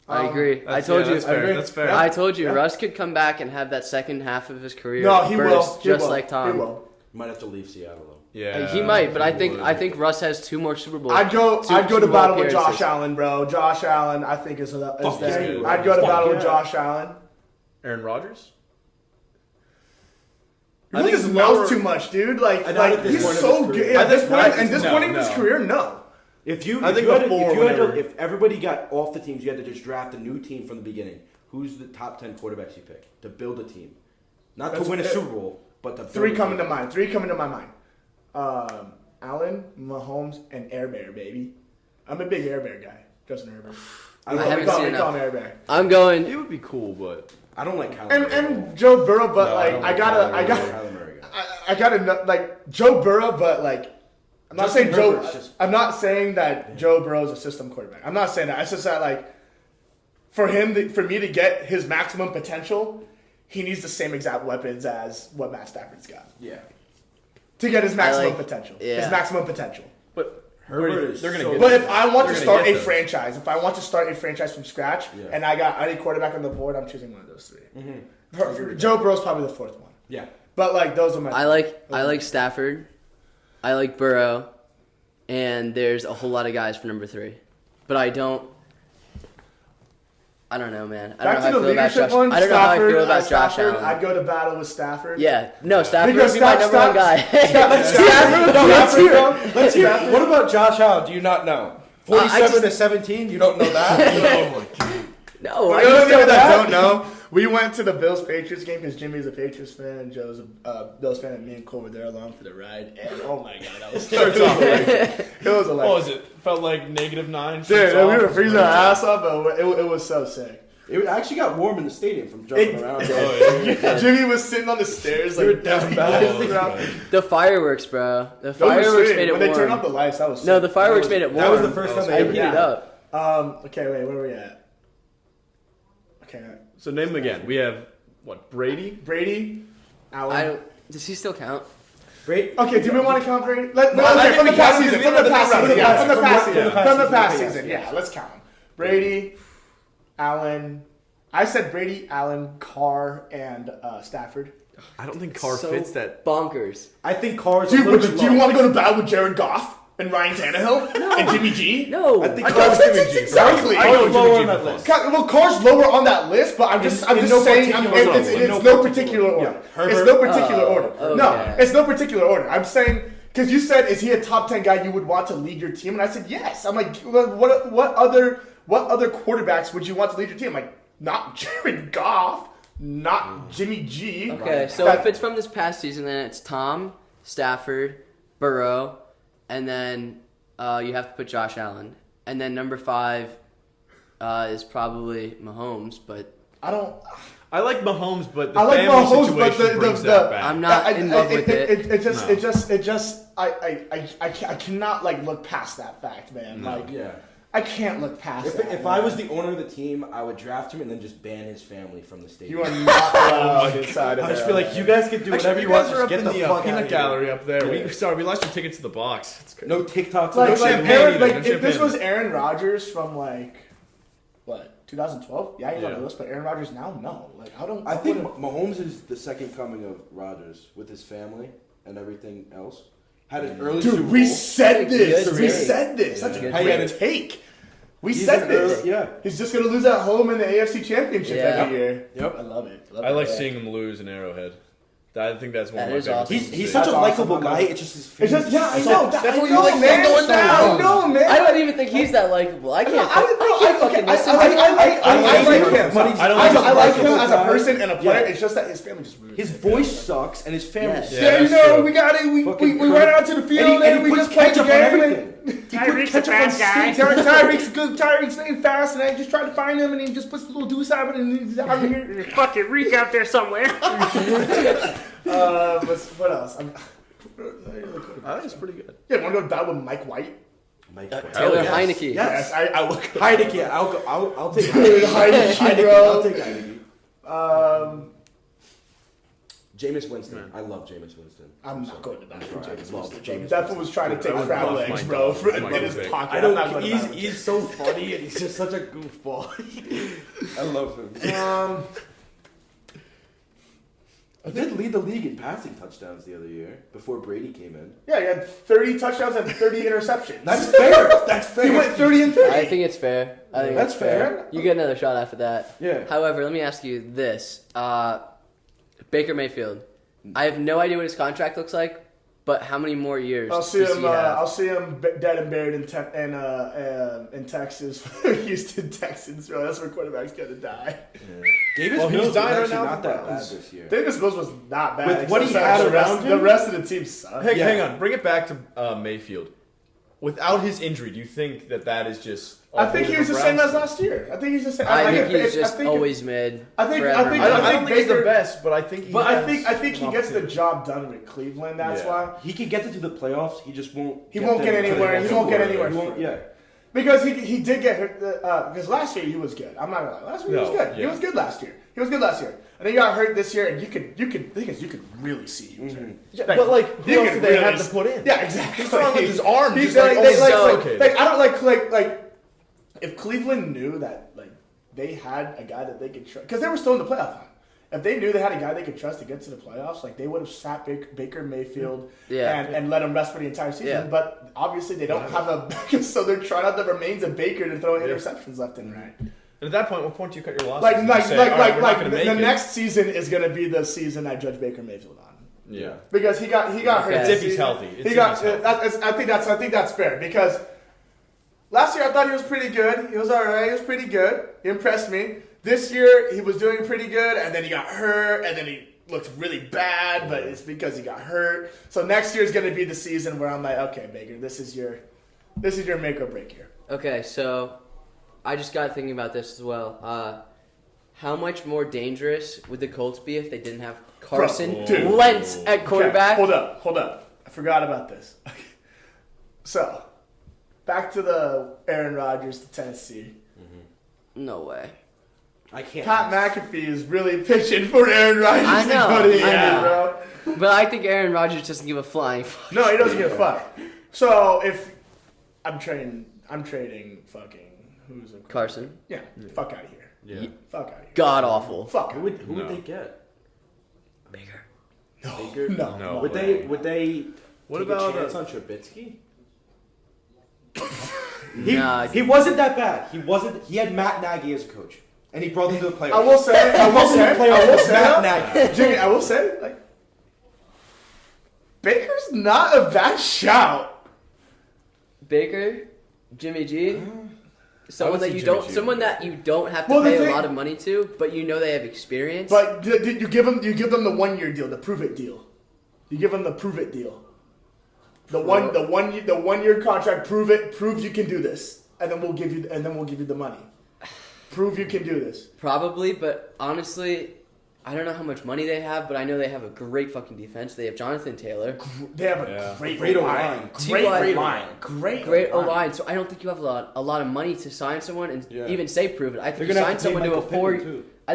I agree. I told you. That's fair. That's fair. I told you, Yeah. Russ could come back and have that second half of his career. No, he burst will. He just will. like Tom. He will. Might have to leave Seattle though. Yeah, He might, but I think would. Russ has 2 more Super Bowls. I'd go Two to Super Bowl battle with Josh appearances. Allen, bro. Josh Allen, I think is Fuck there. yeah. I'd go to Fuck battle with yeah. Josh Allen. Aaron Rodgers. You I look think his it's mouth lower- too much, dude. Like, I know at this he's point of so his good. career. At this point, I- and this no, point in his no. career, no. If you, I if think you had to, before if you had to, whenever- if everybody got off the teams, you had to just draft a new team from the beginning. Who's the top 10 quarterbacks you pick to build a team? Not That's to win a it. Super Bowl, but to build Three a coming team. to mind. Three coming to my mind. Allen, Mahomes, and Air Bear, baby. I'm a big Air Bear guy. Justin Herbert. I haven't seen we call enough. him Air Bear. I'm going. It would be cool, but I don't like Kyler And Murray at all. and Joe Burrow, but No, like don't I like gotta Kyler Murray guy. I gotta know, like Joe Burrow, but like I'm not Justin saying Joe. Herbert's just- I'm not saying that Joe Burrow's a system quarterback. I'm not saying that. It's just that like for for me to get his maximum potential, he needs the same exact weapons as what Matt Stafford's got Yeah. to get his maximum like- potential. yeah. His maximum potential. but Herbert is they're gonna so get. But those. if I want to They're start gonna a get those. franchise, if I want to start a franchise from scratch, Yeah. and I got any quarterback on the board, I'm choosing one of those 3. Joe Burrow's probably the 4th one. Yeah. But like those are my. I like Stafford. I like Burrow. And there's a whole lot of guys for number 3. But I don't know, man. I don't Back know how I to the feel about leadership Josh. one. I don't know how I feel Stafford, about Josh Stafford, Allen. I'd go to battle with Stafford. Yeah. No, Stafford Because would be my number one guy. Let's hear Stafford, it. Let's hear it. What about Josh Allen? Do you not know? 47 to 17? You don't know that? No, For I those just of you know that that. don't know, we went to the Bills Patriots game because Jimmy's a Patriots fan and Joe's a Bills fan, and me and Cole were there along for the ride. And oh my god, that was Starts off like, it was what electric. was it? Felt like -9. Dude, shoots we off. were freezing our ass off, but it was so sick. It actually got warm in the stadium from jumping It- around. Oh, yeah. Jimmy was sitting on the stairs like down The fireworks, bro. The Those were fireworks sweet. made it when warm. they turned off the lights, that was sick. No, the fireworks made it warm. That was the first time I they ever heated did it up. Okay, wait, where were we at? Okay, So name them again. We have what? Brady. Brady, Allen. Does he still count? Great. Okay, do we want to count Brady? Okay, I think from the we past count season. him. From the past From the season. Yeah, from the past- past from season. the past From the past season. season. Yes, Yeah, let's count them. Brady, Allen. I said Brady, Allen, Carr, and Stafford. I don't think Carr So fits that. bonkers. I think Carr's Dude, a little bit do you low. want to go to battle with Jared Goff and Ryan Tannehill and Jimmy G? No. I think I Carr's know, exactly. I know Carr's lower Jimmy on G that for list. Well, Carr's lower on that list, but I'm just in no saying particular order. it's In no no particular order. Yeah. Herbert. It's no particular order. No, okay. it's no particular order. I'm saying because you said, is he a top 10 guy you would want to lead your team? And I said yes. I'm like, what other quarterbacks would you want to lead your team? I'm like, not Jared Goff. not Jimmy G. Okay, so That- if it's from this past season, then it's Tom, Stafford, Burrow, and then you have to put Josh Allen. And then number 5 is probably Mahomes, but I like Mahomes, but the I like family Mahomes, situation but the- brings the- that back. I'm not in love with it. I cannot like look past that fact, man. Like, Yeah. I can't look past that. If I was the owner of the team, I would draft him and then just ban his family from the stadium. you are not allowed inside of I just there. feel like you guys can do whatever you want. guys are Just up get in the the fuck out peanut of here. gallery up there. Yeah. We lost your tickets to the box. It's crazy. No TikToks. Like, no if champagne Aaron- either, like, no if this champagne. was Aaron Rodgers from like what 2012, yeah, he's on Yeah. the list. But Aaron Rodgers now, no. Like I think wouldn't- Mahomes is the second coming of Rodgers with his family and everything else. Had an early Super Dude, we Bowl. said this. Good We take. said this. That's a Good great take. take. We He's said an this. early- yeah. He's just gonna lose at home in the AFC Championship Yeah. every year. Yep. I love it. I like seeing him lose in Arrowhead. I think that's one That of my is favorite awesome. things to He's see. such a That's awesome. likable guy. It's just his face. It's just yeah, I It's know. like- That's I what know, you like, man. going down. No, man. I don't even think he's that likable. I can't. I can't fucking listen to I him. like him. But he's- I don't I like him him as a person and a player. Yeah. It's just that his family just ruins His it. voice sucks and his family. Yeah. sucks. Yeah, Yeah, you that's know, true. we got it. We Fucking went out to the field and we puts just played the ketchup on game. everything. Tyreek's a bad guy. Tyreek's good. Tyreek's very fast, and I just tried to find him, and he just puts a little deuce out and he's out here. There's fucking Reek out there somewhere. What else? I think it's pretty good. Yeah, want to go to battle with Mike White? Mike Taylor yes. Heineke. Yes. I look. Heineke. I'll take Dude, Heineke. Heineke, I'll bro. take Heineke. Jameis Winston. I love Jameis Winston. I'm not going to battle with I Jameis love Winston. Jameis That fool was trying to take I crab love legs, Mike bro, Vick. in Mike his Vick. pocket. I I'm not don't. going to battle with He's so funny and he's just such a goofball. I love him. Jameis. He did lead the league in passing touchdowns the other year before Brady came in. Yeah, he had 30 touchdowns and 30 interceptions. That's fair. That's fair. He went 30 and 30. I think it's fair. I think That's it's fair. fair. You get another shot after that. Yeah. However, let me ask you this: Baker Mayfield. I have no idea what his contract looks like, but how many more years I'll see does him. he have? I'll see him dead and buried in Texas, Houston Texans. Bro, that's where quarterback's gonna die. Davis Well, he's Mills was dying right actually now not with the that bad Browns. this year. Davis Mills was not bad. With what he except had the rest- around him? the rest of the team sucked. Hey, Yeah. hang on. Bring it back to Mayfield. Without his injury, do you think that is just? I think he was the same as last year. I think he's the same. I think if- he's I just think- always mid. I think- forever I think- mid. I don't think he's the Baker- best, but I think. He But I has think he gets the opportunity. job done with Cleveland. That's Yeah. why. He could get to the playoffs. He just won't. He won't get there anywhere. because He won't get further. anywhere He won't- further. Yeah. Because he did get hurt. Because last year he was good. I'm not gonna lie. Last year he was No, good. He yeah. was good last year. He was good last year. And then he got hurt this year, and you could. The thing is, you could really see he was hurt. Yeah, but like, who you else could do they really have to s- put in? Yeah, exactly. He's throwing with his arm, He's just like, they- oh, like, okay. like, I don't like if Cleveland knew that like they had a guy that they could trust because they were still in the playoff hunt. If they knew they had a guy they could trust to get to the playoffs, like they would have sat Baker Mayfield Yeah. and let him rest for the entire season. Yeah. But obviously they don't have a so they're trying out the remains of Baker to throw interceptions left and right. And at that point, what point do you cut your losses? Like and like say, like "All right, like we're not like gonna the make it." next season is going to be the season I judge Baker Mayfield on. Yeah. Because he got hurt. It's this if he's season. healthy. It's He if got. he's healthy. I think that's fair because last year I thought he was pretty good. He was all right. He was pretty good. He impressed me. This year he was doing pretty good, and then he got hurt, and then he looked really bad. But it's because he got hurt. So next year is going to be the season where I'm like, okay, Baker, this is your make or break year. Okay, so I just got thinking about this as well. How much more dangerous would the Colts be if they didn't have Carson dude. Wentz at quarterback? Okay, hold up. I forgot about this. So, back to the Aaron Rodgers to Tennessee. No way. I can't. Pat McAfee is really pitching for Aaron Rodgers I know, to go to the I end, know. bro. But I think Aaron Rodgers doesn't give a flying fuck. No, he doesn't give a fuck. So if I'm trading fucking who's a Carson. Yeah, fuck out of here. Yeah. Fuck out of here. God awful. Fuck. Who would No. they get? Baker. Baker? No. No. Would they? What take about a chance on Trubisky? Nah, He wasn't that bad. He wasn't. He had Matt Nagy as a coach, and he brought them to the playoffs. I will say, Matt Nagy. Jimmy, I will say, like, Baker's not a bad shout. Baker, Jimmy G. someone would that see you Jimmy don't, G. someone that you don't have to Well, the pay thing- a lot of money to, but you know they have experience. But you give them the 1 year deal, the prove it deal. You give them the prove it deal. The 1 year contract. Prove you can do this, and then we'll give you the money. Prove you can do this. Probably, but honestly, I don't know how much money they have, but I know they have a great fucking defense. They have Jonathan Taylor, They have a Yeah. great O-line. T.Y. Great O line. So I don't think you have a lot of money to sign someone and Yeah. even say prove it. I think They're you gonna sign have to pay someone to a Michael 4. Pittman, too. I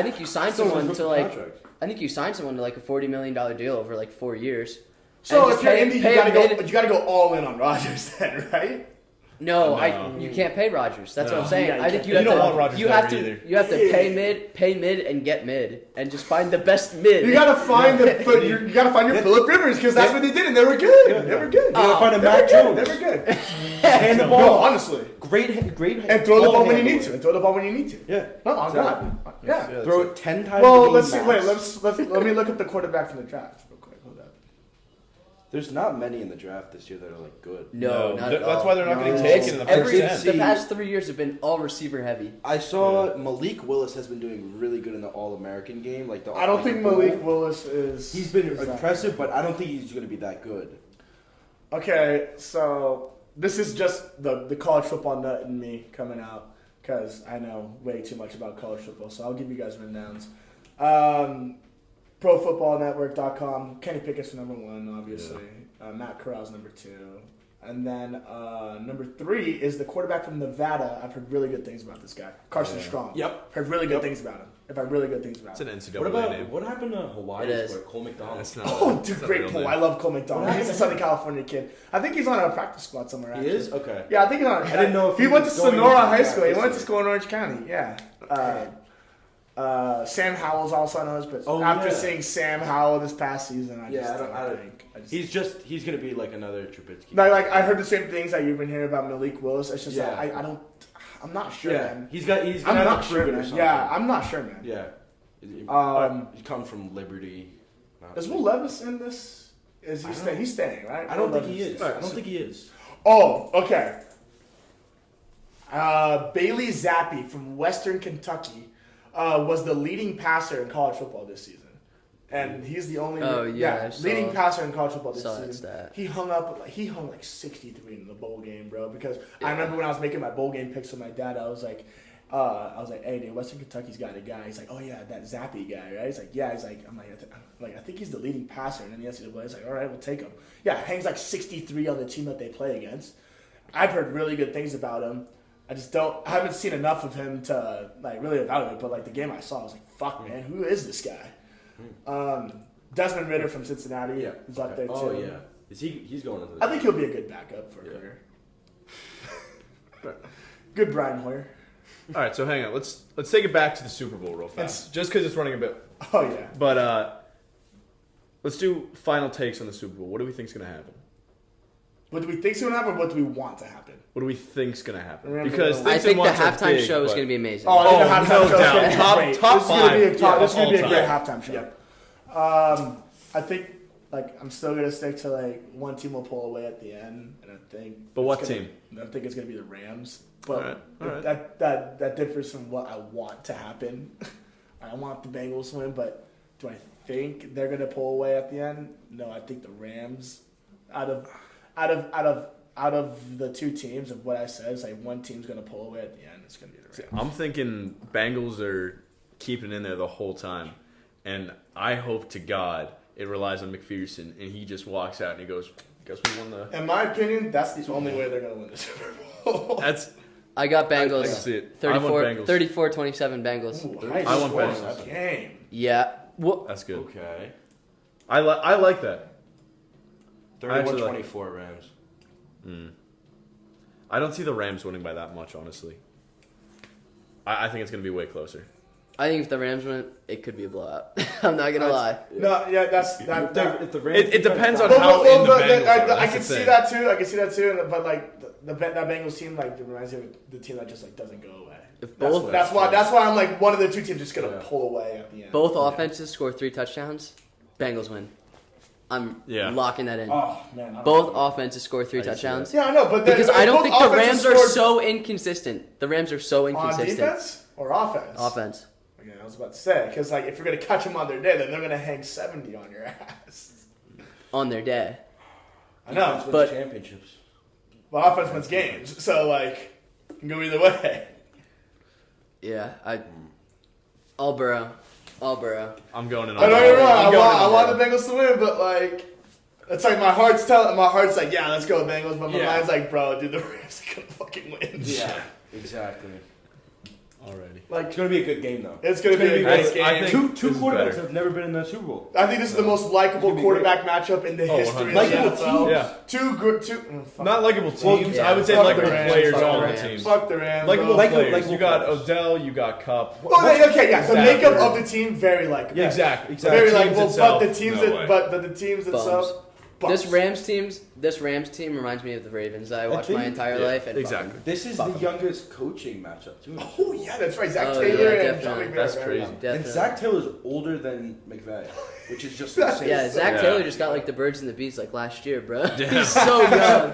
think you sign Still someone has to a like. contract. I think you sign someone to like a $40 million deal over like 4 years. So And if you're pay- Indy, you pay gotta him go. mid- But you gotta go all in on Rodgers then, right? No, No. you can't pay Rodgers. That's what No. I'm saying. Yeah, I think you you have don't to. want Rodgers you have there to. either. You have to pay mid, and get mid, and just find the best mid. You gotta find you gotta find your Phillip Rivers because that's what they did and they were good. They were good. You gotta find a They were Mac good. Jones. They were good. Hand the No, ball. honestly. Great. And throw the ball ball when you handler. need to. And throw the ball when you need to. Yeah. No, on God. Yeah. Yeah. Throw it 10 times. Well, a game let's see. max. Wait, let me look up the quarterback from the draft real quick. Hold up. There's not many in the draft this year that are like good. No, not at That's all. why they're not getting No. taken in the first Every 10. the past 3 years have been all receiver heavy. I saw Malik Willis has been doing really good in the All-American game. Like the I don't think Bowl. Malik Willis is. He's been is that impressive, but I don't think he's going to be that good. Okay, so this is just the college football nut in me coming out because I know way too much about college football. So I'll give you guys rundowns. ProFootballNetwork.com. Kenny Pickett's number 1, obviously. Matt Corral's number 2. And then number 3 is the quarterback from Nevada. I've heard really good things about this guy. Carson Strong. Yep. Heard really good things about him. I've heard really good things about It's him. an NCAA What about name. what happened to Hawaii? It is. Cole McDonald. That's not. Oh, that's dude, not a great real pull. name. I love Cole McDonald. He's a Southern California kid. I think he's on a practice squad somewhere. He Actually. is okay. Yeah, I think he's on. I didn't know if he he went to was going Sonora into High School. He practice went to or- school in Orange County. Yeah. Sam Howell's also on us, but Oh, after yeah. seeing Sam Howell this past season, I just I don't think. he's going to be like another Trubisky. like I heard the same things that you've been hearing about Malik Willis. It's just Yeah. that I'm not sure, yeah, man. he's gonna I'm have not to sure, prove it or man. something. Yeah, I'm not sure, man. yeah. Um, He comes from Liberty. not Is Liberty. Will Levis in this? Is he I don't staying? know. He's staying, right? I don't Will think he Levis is. I don't think he is. Oh, okay. Bailey Zappi from Western Kentucky was the leading passer in college football this season. And he's the only Oh, yeah, I saw- leading passer in college football this saw that season. stat. He hung like 63 in the bowl game, bro. Because I remember when I was making my bowl game picks with my dad, I was like, hey, dude, Western Kentucky's got a guy. He's like, oh yeah, that Zappi guy, right? He's like, yeah. He's like, I think he's the leading passer in the NCAA. He's like, all right, we'll take him. Yeah, hangs like 63 on the team that they play against. I've heard really good things about him. I haven't seen enough of him to like really evaluate. But like the game I saw, I was like, fuck, man, who is this guy? Desmond Ritter from Cincinnati is up there too. Oh yeah. Is he's going into the I think he'll be a good backup for a career. Good Brian Hoyer. All right, so hang on. Let's take it back to the Super Bowl real fast, just because it's running a bit. Oh yeah. But let's do final takes on the Super Bowl. What do we think's going to happen? What do we think's gonna happen? Or what do we want to happen? What do we think's going to happen? Remember, Because I I things think and the wants are halftime big, show is but- going to be amazing. Oh, Oh, the halftime no show is doubt. gonna be Top- great. top This is gonna be a five. top- This is gonna be a All great time. halftime show. I think I'm still gonna stick to like one team will pull away at the end, and I think. But what it's gonna- team? I think it's gonna be the Rams. But All right. that differs from what I want to happen. I want the Bengals to win, but do I think they're gonna pull away at the end? No, I think the Rams, out of the two teams of what I said, it's like one team's gonna pull away at the end. It's gonna be the Rams. I'm thinking Bengals are keeping it in there the whole time. And I hope to God it relies on McPherson and he just walks out and he goes, guess we won the... In my opinion, that's the only way they're gonna win the Super Bowl. That's... I got Bengals. I can see it. I want Bengals. 34-27 Bengals. Ooh, I want scores Bengals. that game. Yeah. Well, That's good. Okay. I like that. I actually like 31-24 Rams. I don't see the Rams winning by that much, honestly. I think it's going to be way closer. I think if the Rams win, it could be a blowout. I'm not gonna lie. No, yeah, that's that. If the Rams It depends on Well, how well, in the but Bengals are. I That's can the see thing. that too. I can see that too. But like that Bengals team, like it reminds me of the team that just like doesn't go away. If That's, both that's why I'm like one of the two teams just gonna pull away at the end. both offenses score 3 touchdowns, Bengals win. I'm Yeah. locking that in. Oh man. Both offenses score 3 I see touchdowns. Yeah, I know, but then, Because I don't both think the offenses Rams are scored so inconsistent. The Rams are so on inconsistent. defense or offense. Offense. Okay, I was about to say because like if you're gonna catch them on their day, then they're gonna hang 70 on your ass. On their day. I know, Wins But- championships. but offense wins games, so like it can go either way. Yeah, all Burrow. I'm going in. I know you're wrong. I'm going in I on want Burrow. the Bengals to win, but like. It's like my heart's like, yeah, let's go Bengals, but my Yeah. mind's like, bro, dude, the Rams are gonna fucking win. Yeah, exactly. Already. Like, It's gonna be a good game though. it's gonna be a I- great game. I think- Two This is quarterbacks better. have never been in the Super Bowl. I think this is the most likable It's gonna be quarterback matchup in the Oh, history of 100%. the NFL. Yeah. Two good, fuck. Not likable teams. yeah. I would say Fuck likable the Rams, players fuck the on the Rams. team. Fuck the Rams. Likable bro. players. likable You got players. Odell. You got Cup. Okay, yeah, the Stafford. makeup of the team very likable. Yeah. Exactly. Very The teams likable, itself, but the teams no way. but the teams Bums. itself. This bums. Rams team reminds me of the Ravens that I watched my think- entire yeah, life. And exactly. This is Fuck the 'em. youngest coaching matchup too. Oh yeah, that's right. Zach Oh, Taylor yeah, and John definitely. McVay. That's right? crazy. Definitely. And Zach Taylor's older than McVay, which is just insane. Yeah, Zach Yeah. Taylor just got like the birds and the bees like last year, bro. Damn. He's so young.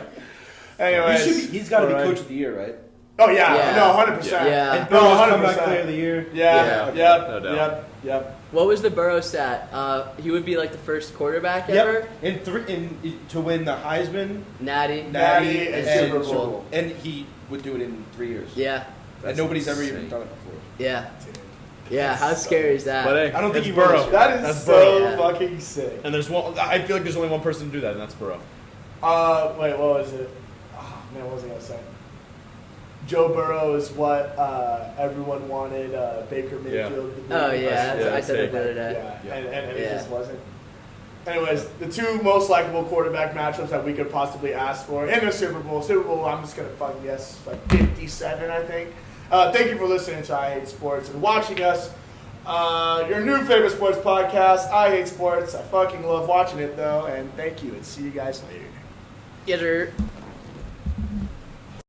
Anyways, He's got to be Alright. coach of the year, right? oh yeah, Yeah. no, 100%. Yeah. And No, Burrow's 100%. comeback player of the year. Yeah, Yeah. No doubt. yep. What was the Burrow stat? He would be like the first quarterback ever. Yep. To win the Heisman, Natty. Natty and Super Super Bowl. Bowl. and he would do it in 3 years. Yeah. And nobody's ever even insane. done it before. Yeah. Yeah. How scary is that? But hey, I don't think it's he will Burrow. this year. That is That's so Burrow. fucking sick. And there's one. I feel like there's only one person to do that, and that's Burrow. Wait, what was it? Oh man, what was I gonna say? Joe Burrow is what everyone wanted Baker Mayfield to be. Oh yeah, That's- yeah, I said it the other Yeah, day. Yeah. and it Yeah. just wasn't. Anyways, the two most likable quarterback matchups that we could possibly ask for in the Super Bowl. Super Bowl, I'm just gonna fucking guess like 57, I think. Thank you for listening to I Hate Sports and watching us. Your new favorite sports podcast, I Hate Sports. I fucking love watching it though, and thank you, and see you guys later. Get her.